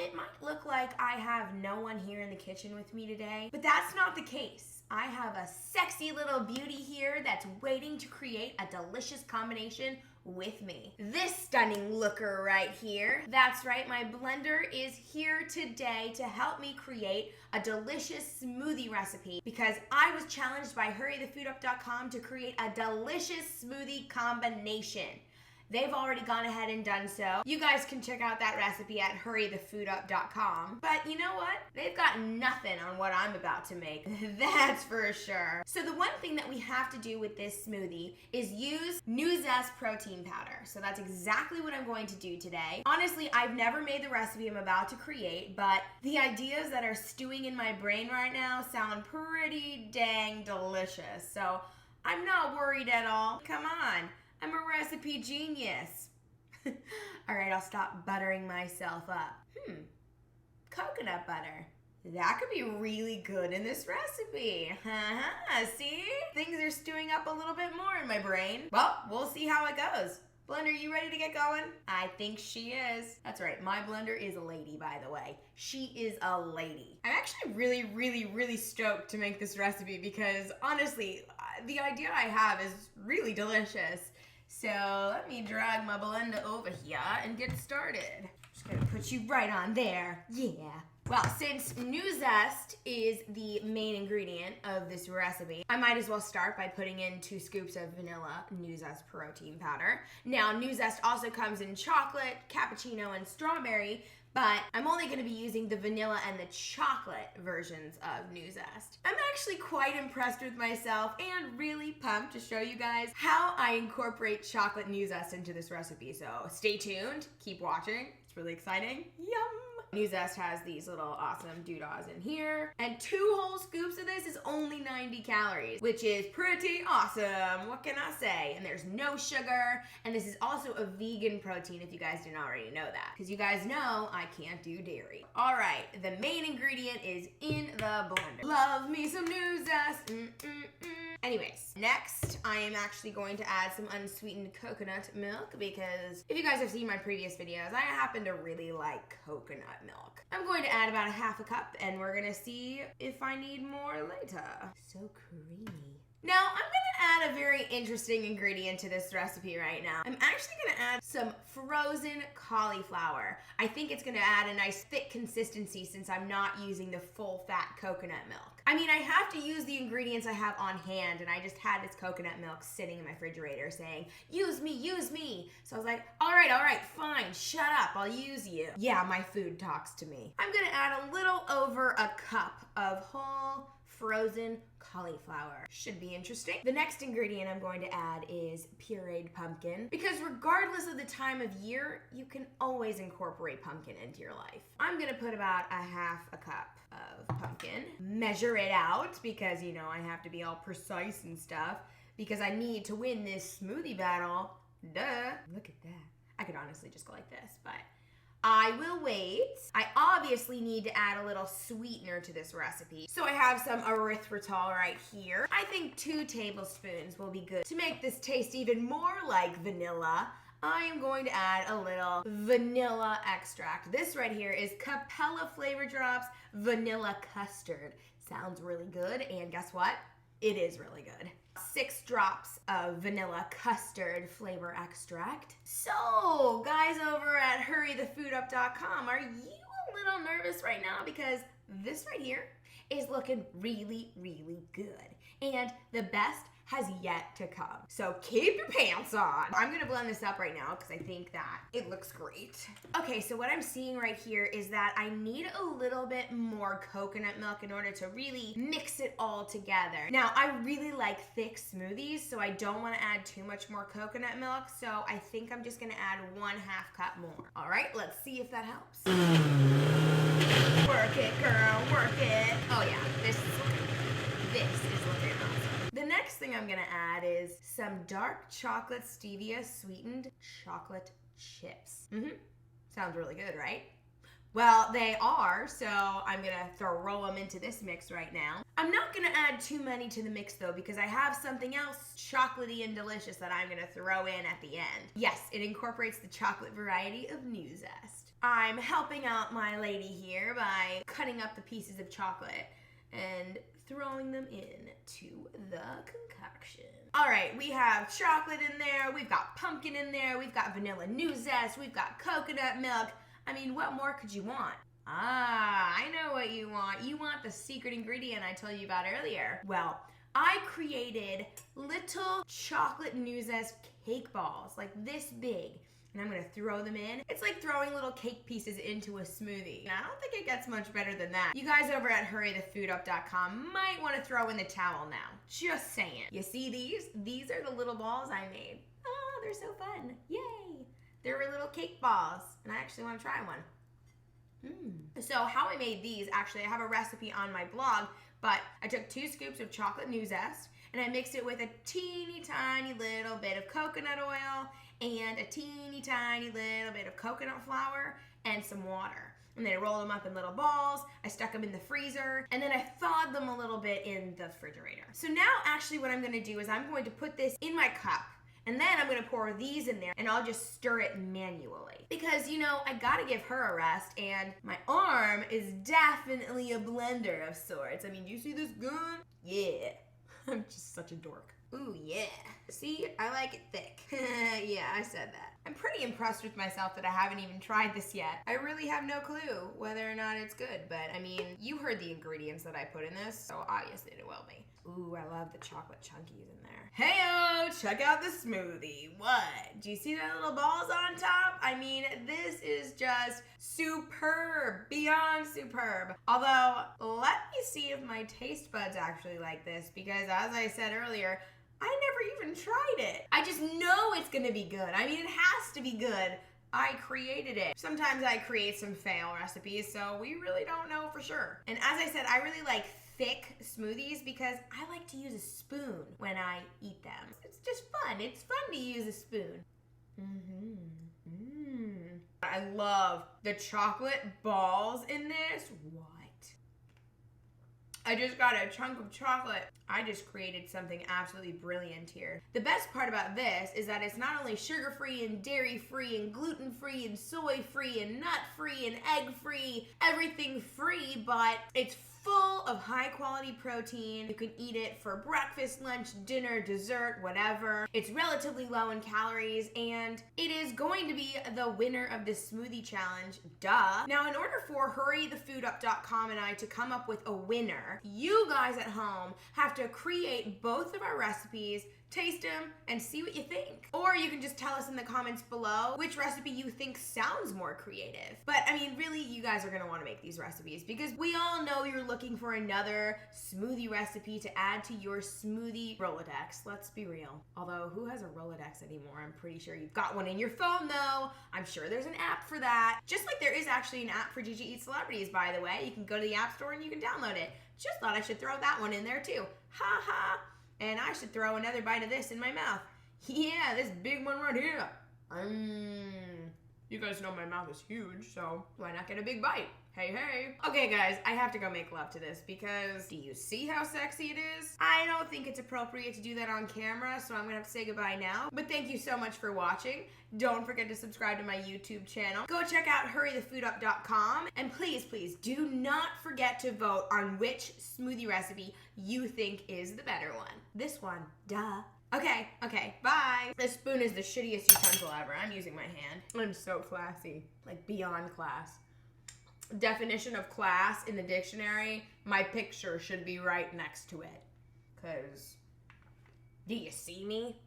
it might look like I have no one here in the kitchen with me today, but that's not the case. I have a sexy little beauty here that's waiting to create a delicious combination with me. This stunning looker right here. That's right, my blender is here today to help me create a delicious smoothie recipe because I was challenged by hurrythefoodUp.com to create a delicious smoothie combination. They've already gone ahead and done so. You guys can check out that recipe at hurrythefoodUp.com. But you know what? They've got nothing on what I'm about to make. That's for sure. So the one thing that we have to do with this smoothie is use Nuzest protein powder. So that's exactly what I'm going to do today. Honestly, I've never made the recipe I'm about to create, but the ideas that are stewing in my brain right now sound pretty dang delicious. So I'm not worried at all. Come on. I'm a recipe genius. All right, I'll stop buttering myself up. Coconut butter. That could be really good in this recipe. See? Things are stewing up a little bit more in my brain. Well, we'll see how it goes. Blender, you ready to get going? I think she is. That's right, my blender is a lady, by the way. She is a lady. I'm actually really stoked to make this recipe because honestly, the idea I have is really delicious. So let me drag my blender over here and get started. Just gonna put you right on there. Yeah. Well, since Nuzest is the main ingredient of this recipe, I might as well start by putting in 2 scoops of vanilla Nuzest protein powder. Now, Nuzest also comes in chocolate, cappuccino, and strawberry, but I'm only going to be using the vanilla and the chocolate versions of Nuzest. I'm actually quite impressed with myself and really pumped to show you guys how I incorporate chocolate Nuzest into this recipe. So stay tuned, keep watching, it's really exciting. Yum! Nuzest has these little awesome doodahs in here, and 2 whole scoops of this is only 90 calories, which is pretty awesome. What can I say? And there's no sugar, and this is also a vegan protein if you guys didn't already know that, because you guys know I can't do dairy. All right, the main ingredient is in the blender. Love me some Nuzest. Anyways, next I am actually going to add some unsweetened coconut milk because if you guys have seen my previous videos, I happen to really like coconut milk. I'm going to add about a half a cup and we're gonna see if I need more later. So creamy. Now, I'm gonna add a very interesting ingredient to this recipe right now. I'm actually gonna add some frozen cauliflower. I think it's gonna add a nice thick consistency since I'm not using the full fat coconut milk. I mean, I have to use the ingredients I have on hand, and I just had this coconut milk sitting in my refrigerator saying, use me, use me. So I was like, all right, fine, shut up, I'll use you. Yeah, my food talks to me. I'm gonna add a little over a cup of whole frozen cauliflower. Should be interesting. The next ingredient I'm going to add is pureed pumpkin, because regardless of the time of year, you can always incorporate pumpkin into your life. I'm gonna put about a half a cup of pumpkin. Measure it out because, you know, I have to be all precise and stuff because I need to win this smoothie battle. Duh. Look at that. I could honestly just go like this, but I will wait. I obviously need to add a little sweetener to this recipe. So I have some erythritol right here. I think 2 tablespoons will be good. To make this taste even more like vanilla, I am going to add a little vanilla extract. This right here is Capella Flavor Drops Vanilla Custard. Sounds really good, and guess what? It is really good. 6 drops of vanilla custard flavor extract. So, guys over at hurrythefoodUp.com, are you a little nervous right now? Because this right here is looking really good. And the best has yet to come. So keep your pants on. I'm gonna blend this up right now because I think that it looks great. Okay, so what I'm seeing right here is that I need a little bit more coconut milk in order to really mix it all together. Now, I really like thick smoothies, so I don't wanna add too much more coconut milk, so I think I'm just gonna add 1/2 cup more. All right, let's see if that helps. Work it, girl, work it. Oh yeah, this is looking awesome. The next thing I'm gonna add is some dark chocolate stevia-sweetened chocolate chips. Sounds really good, right? Well, they are, so I'm gonna throw them into this mix right now. I'm not gonna add too many to the mix though, because I have something else chocolatey and delicious that I'm gonna throw in at the end. Yes, it incorporates the chocolate variety of Nuzest. I'm helping out my lady here by cutting up the pieces of chocolate and throwing them into the concoction. All right, we have chocolate in there, we've got pumpkin in there, we've got vanilla new zest, we've got coconut milk. I mean, what more could you want? Ah, I know what you want. You want the secret ingredient I told you about earlier. Well, I created little chocolate new zest cake balls, like this big. And I'm gonna throw them in. It's like throwing little cake pieces into a smoothie. And I don't think it gets much better than that. You guys over at hurrythefoodup.com might wanna throw in the towel now. Just saying. You see these? These are the little balls I made. Oh, they're so fun. Yay. They're little cake balls. And I actually wanna try one. So how I made these, actually, I have a recipe on my blog, but I took 2 scoops of chocolate new zest and I mixed it with a teeny tiny little bit of coconut oil and a teeny tiny little bit of coconut flour and some water. And then I rolled them up in little balls, I stuck them in the freezer, and then I thawed them a little bit in the refrigerator. So now actually what I'm gonna do is I'm going to put this in my cup, and then I'm gonna pour these in there and I'll just stir it manually. Because, you know, I gotta give her a rest and my arm is definitely a blender of sorts. I mean, do you see this gun? Yeah. I'm just such a dork. Ooh, yeah. See, I like it thick. Yeah, I said that. I'm pretty impressed with myself that I haven't even tried this yet. I really have no clue whether or not it's good, but I mean, you heard the ingredients that I put in this, so obviously it will be. Ooh, I love the chocolate chunkies in there. Hey-o, check out the smoothie. What? Do you see the little balls on top? I mean, this is just superb, beyond superb. Although, let me see if my taste buds actually like this, because as I said earlier, I never even tried it. I just know it's gonna be good. I mean, it has to be good. I created it. Sometimes I create some fail recipes, so we really don't know for sure. And as I said, I really like thick smoothies because I like to use a spoon when I eat them. It's just fun. It's fun to use a spoon. I love the chocolate balls in this. What? I just got a chunk of chocolate. I just created something absolutely brilliant here. The best part about this is that it's not only sugar-free and dairy-free and gluten-free and soy-free and nut-free and egg-free, everything free, but it's full of high-quality protein. You can eat it for breakfast, lunch, dinner, dessert, whatever. It's relatively low in calories, and it is going to be the winner of this smoothie challenge, duh. Now, in order for hurrythefoodup.com and I to come up with a winner, you guys at home have to create both of our recipes, taste them, and see what you think. Or you can just tell us in the comments below which recipe you think sounds more creative. But I mean, really, you guys are gonna wanna make these recipes because we all know you're looking for another smoothie recipe to add to your smoothie Rolodex. Let's be real. Although, who has a Rolodex anymore? I'm pretty sure you've got one in your phone though. I'm sure there's an app for that. Just like there is actually an app for GiGi Eats Celebrities, by the way. You can go to the App Store and you can download it. Just thought I should throw that one in there too. Ha ha. And I should throw another bite of this in my mouth. Yeah, this big one right here. You guys know my mouth is huge, so why not get a big bite? Hey, hey. Okay, guys, I have to go make love to this because do you see how sexy it is? I don't think it's appropriate to do that on camera, so I'm gonna have to say goodbye now. But thank you so much for watching. Don't forget to subscribe to my YouTube channel. Go check out hurrythefoodup.com. And please, please do not forget to vote on which smoothie recipe you think is the better one. This one, duh. Okay, bye. This spoon is the shittiest utensil ever. I'm using my hand. I'm so classy, like beyond class. Definition of class in the dictionary, my picture should be right next to it. 'Cause, do you see me?